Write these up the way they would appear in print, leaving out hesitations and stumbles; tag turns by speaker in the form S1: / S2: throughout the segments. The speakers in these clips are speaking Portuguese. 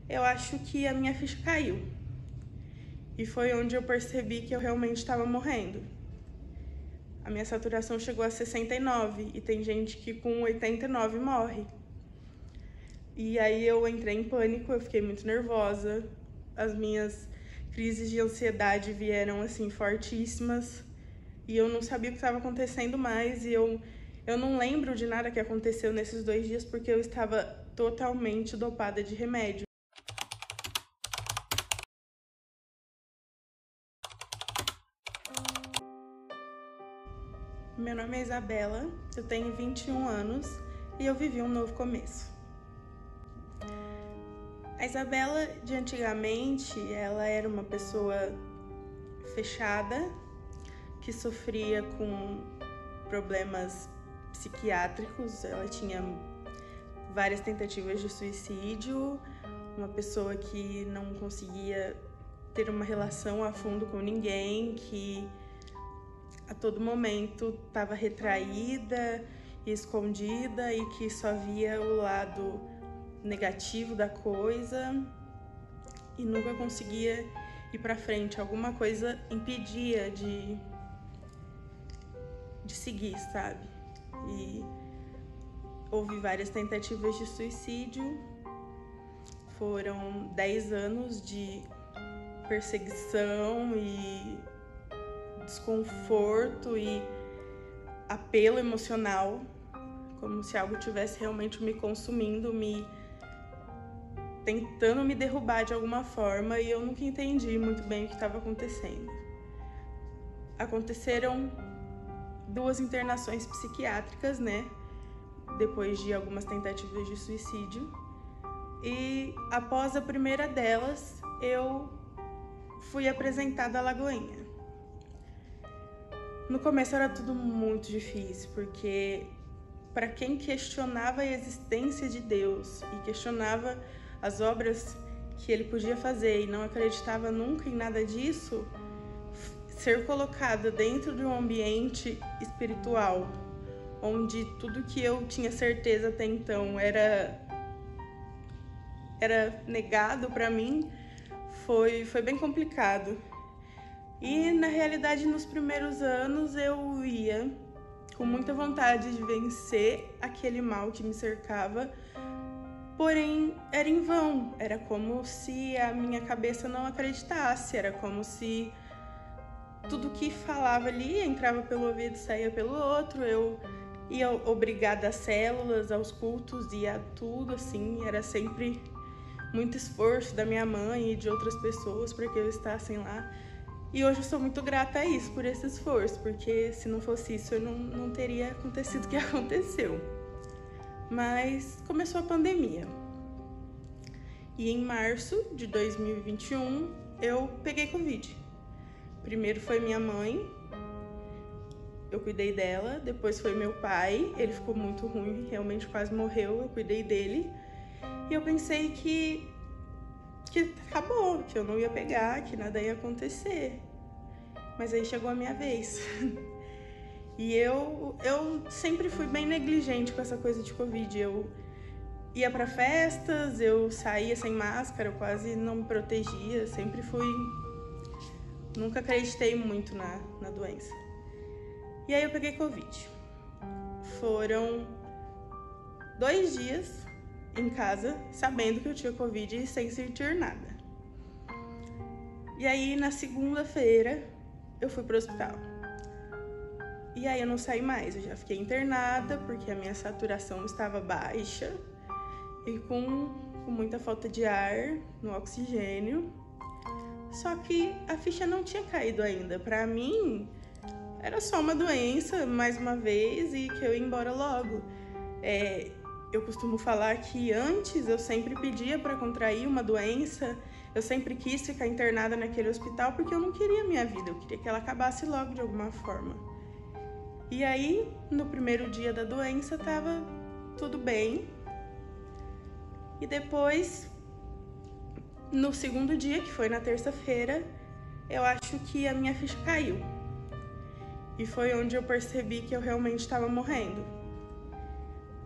S1: eu acho que a minha ficha caiu. E foi onde eu percebi que eu realmente estava morrendo. A minha saturação chegou a 69 e tem gente que com 89 morre. E aí eu entrei em pânico, eu fiquei muito nervosa. As minhas crises de ansiedade vieram assim fortíssimas. E eu não sabia o que estava acontecendo mais. E eu não lembro de nada que aconteceu nesses 2 dias porque eu estava totalmente dopada de remédio. Meu nome é Isabela, eu tenho 21 anos e eu vivi um novo começo. A Isabela de antigamente, ela era uma pessoa fechada, que sofria com problemas psiquiátricos, ela tinha várias tentativas de suicídio, uma pessoa que não conseguia ter uma relação a fundo com ninguém, que a todo momento estava retraída e escondida e que só via o lado negativo da coisa e nunca conseguia ir para frente. Alguma coisa impedia de seguir, sabe? E houve várias tentativas de suicídio, foram 10 anos de perseguição e desconforto e apelo emocional, como se algo tivesse realmente me consumindo, tentando me derrubar de alguma forma, e eu nunca entendi muito bem o que estava acontecendo. Aconteceram 2 internações psiquiátricas, né? Depois de algumas tentativas de suicídio. E após a primeira delas, eu fui apresentada à Lagoinha. No começo era tudo muito difícil, porque para quem questionava a existência de Deus e questionava as obras que ele podia fazer e não acreditava nunca em nada disso, ser colocada dentro de um ambiente espiritual, onde tudo que eu tinha certeza até então era negado para mim, foi bem complicado. E na realidade, nos primeiros anos eu ia com muita vontade de vencer aquele mal que me cercava, porém era em vão, era como se a minha cabeça não acreditasse, era como se tudo que falava ali entrava pelo ouvido e saía pelo outro. Eu ia obrigada às células, aos cultos e a tudo, assim, era sempre muito esforço da minha mãe e de outras pessoas para que eu estassem lá. E hoje eu sou muito grata a isso, por esse esforço, porque se não fosse isso eu não teria acontecido o que aconteceu. Mas começou a pandemia. E em março de 2021 eu peguei Covid. Primeiro foi minha mãe, eu cuidei dela, depois foi meu pai, ele ficou muito ruim, realmente quase morreu, eu cuidei dele. E eu pensei que acabou, que eu não ia pegar, que nada ia acontecer. Mas aí chegou a minha vez. E eu sempre fui bem negligente com essa coisa de Covid. Eu ia para festas, eu saía sem máscara, eu quase não me protegia, sempre fui... Nunca acreditei muito na doença. E aí eu peguei Covid. Foram 2 dias em casa, sabendo que eu tinha Covid e sem sentir nada. E aí na segunda-feira eu fui pro hospital. E aí eu não saí mais, eu já fiquei internada porque a minha saturação estava baixa e com muita falta de ar no oxigênio. Só que a ficha não tinha caído ainda. Pra mim, era só uma doença, mais uma vez, e que eu ia embora logo. Eu costumo falar que antes eu sempre pedia para contrair uma doença, eu sempre quis ficar internada naquele hospital porque eu não queria a minha vida, eu queria que ela acabasse logo de alguma forma. E aí, no primeiro dia da doença, tava tudo bem. E depois, no segundo dia, que foi na terça-feira, eu acho que a minha ficha caiu. E foi onde eu percebi que eu realmente estava morrendo.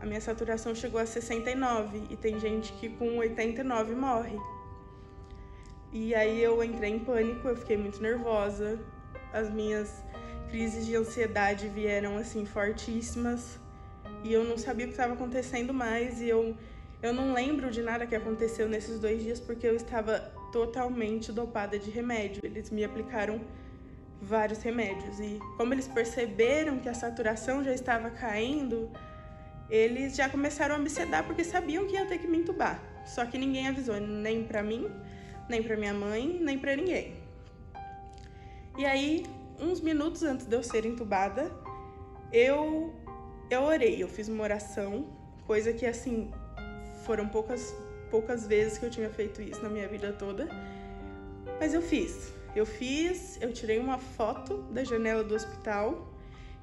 S1: A minha saturação chegou a 69 e tem gente que com 89 morre. E aí eu entrei em pânico, eu fiquei muito nervosa. As minhas crises de ansiedade vieram assim fortíssimas e eu não sabia o que estava acontecendo mais, e eu não lembro de nada que aconteceu nesses 2 dias porque eu estava totalmente dopada de remédio. Eles me aplicaram vários remédios e como eles perceberam que a saturação já estava caindo, eles já começaram a me sedar porque sabiam que ia ter que me entubar. Só que ninguém avisou, nem pra mim, nem pra minha mãe, nem pra ninguém. E aí, uns minutos antes de eu ser entubada, eu orei, eu fiz uma oração, coisa que assim, foram poucas vezes que eu tinha feito isso na minha vida toda, mas eu fiz, eu tirei uma foto da janela do hospital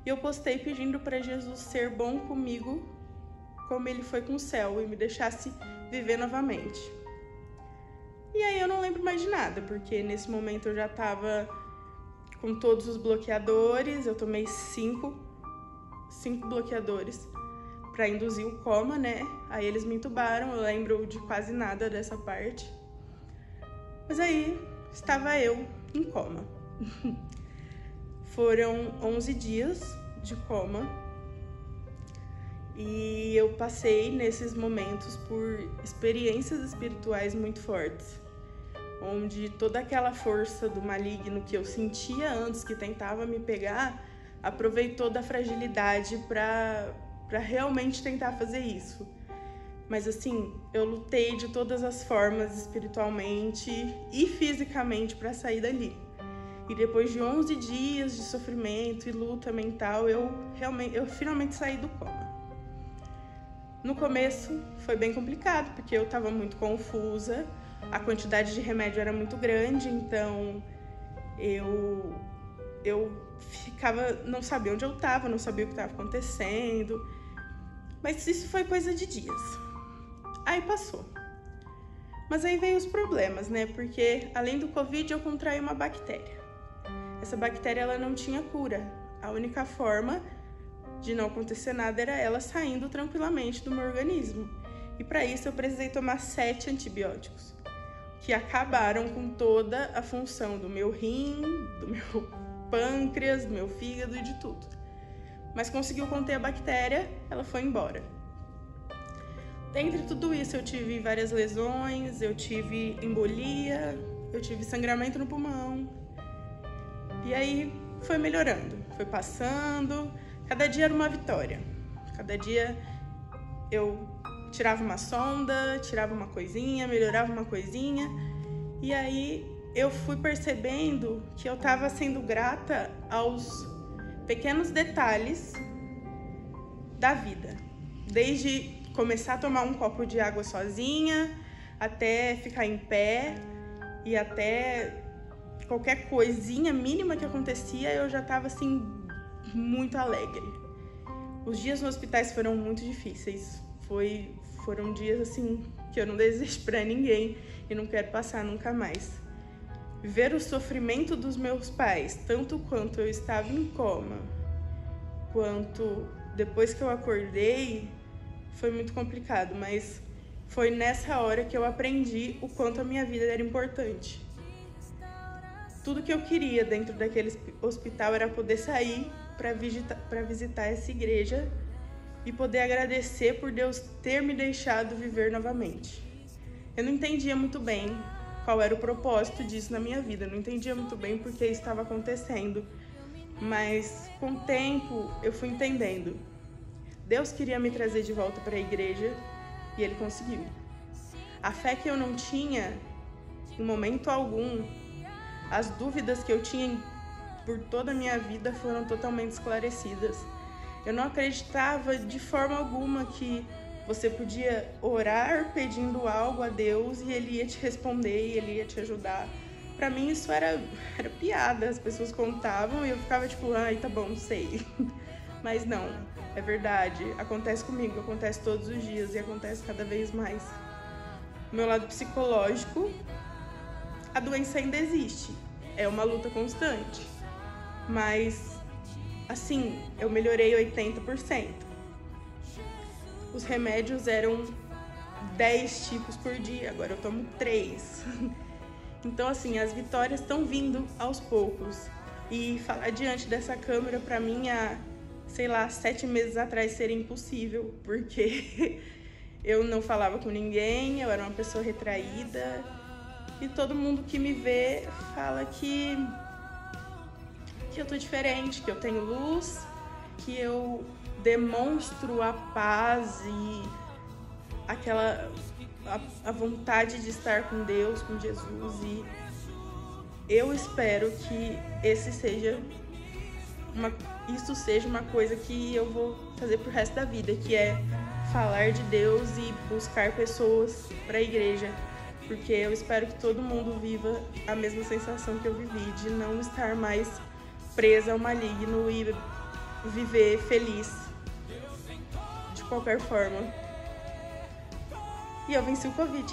S1: e eu postei pedindo para Jesus ser bom comigo como ele foi com o céu e me deixasse viver novamente. E aí eu não lembro mais de nada, porque nesse momento eu já tava com todos os bloqueadores, eu tomei 5 bloqueadores para induzir o coma, né? Aí eles me entubaram, eu lembro de quase nada dessa parte. Mas aí estava eu em coma. Foram 11 dias de coma e eu passei nesses momentos por experiências espirituais muito fortes, onde toda aquela força do maligno que eu sentia antes, que tentava me pegar, aproveitou da fragilidade para realmente tentar fazer isso. Mas assim, eu lutei de todas as formas, espiritualmente e fisicamente, para sair dali. E depois de 11 dias de sofrimento e luta mental, eu finalmente saí do coma. No começo foi bem complicado, porque eu estava muito confusa, a quantidade de remédio era muito grande, então eu ficava, não sabia onde eu estava, não sabia o que estava acontecendo, mas isso foi coisa de dias. Aí passou. Mas aí veio os problemas, né? Porque além do Covid eu contraí uma bactéria. Essa bactéria ela não tinha cura. A única forma de não acontecer nada era ela saindo tranquilamente do meu organismo. E para isso eu precisei tomar 7 antibióticos, que acabaram com toda a função do meu rim, do meu pâncreas, do meu fígado e de tudo. Mas conseguiu conter a bactéria, ela foi embora. Dentre tudo isso eu tive várias lesões, eu tive embolia, eu tive sangramento no pulmão. E aí foi melhorando, foi passando, cada dia era uma vitória. Cada dia eu tirava uma sonda, tirava uma coisinha, melhorava uma coisinha. E aí eu fui percebendo que eu estava sendo grata aos pequenos detalhes da vida. Desde começar a tomar um copo de água sozinha, até ficar em pé, e até qualquer coisinha mínima que acontecia, eu já estava assim, muito alegre. Os dias nos hospitais foram muito difíceis. Foram dias assim que eu não desejo pra ninguém e não quero passar nunca mais. Ver o sofrimento dos meus pais, tanto quanto eu estava em coma, quanto depois que eu acordei, foi muito complicado, mas foi nessa hora que eu aprendi o quanto a minha vida era importante. Tudo que eu queria dentro daquele hospital era poder sair para visitar essa igreja e poder agradecer por Deus ter me deixado viver novamente. Eu não entendia muito bem qual era o propósito disso na minha vida, eu não entendia muito bem por que isso estava acontecendo, mas com o tempo eu fui entendendo. Deus queria me trazer de volta para a igreja e Ele conseguiu. A fé que eu não tinha, em momento algum, as dúvidas que eu tinha por toda a minha vida foram totalmente esclarecidas. Eu não acreditava de forma alguma que você podia orar pedindo algo a Deus e Ele ia te responder e Ele ia te ajudar. Pra mim isso era piada, as pessoas contavam e eu ficava tipo, ai, tá bom, sei. Mas não, é verdade, acontece comigo, acontece todos os dias e acontece cada vez mais. Do meu lado psicológico, a doença ainda existe, é uma luta constante, mas assim, eu melhorei 80%. os remédios eram 10 tipos por dia, agora eu tomo 3. Então, assim, as vitórias estão vindo aos poucos. E falar diante dessa câmera, pra mim, há, sei lá, 7 meses atrás seria impossível, porque eu não falava com ninguém, eu era uma pessoa retraída, e todo mundo que me vê fala que eu tô diferente, que eu tenho luz, que eu demonstro a paz e a vontade de estar com Deus, com Jesus, e eu espero que isso seja uma coisa que eu vou fazer pro resto da vida, que é falar de Deus e buscar pessoas para a igreja, porque eu espero que todo mundo viva a mesma sensação que eu vivi, de não estar mais presa ao maligno e viver feliz de qualquer forma. E eu venci o Covid.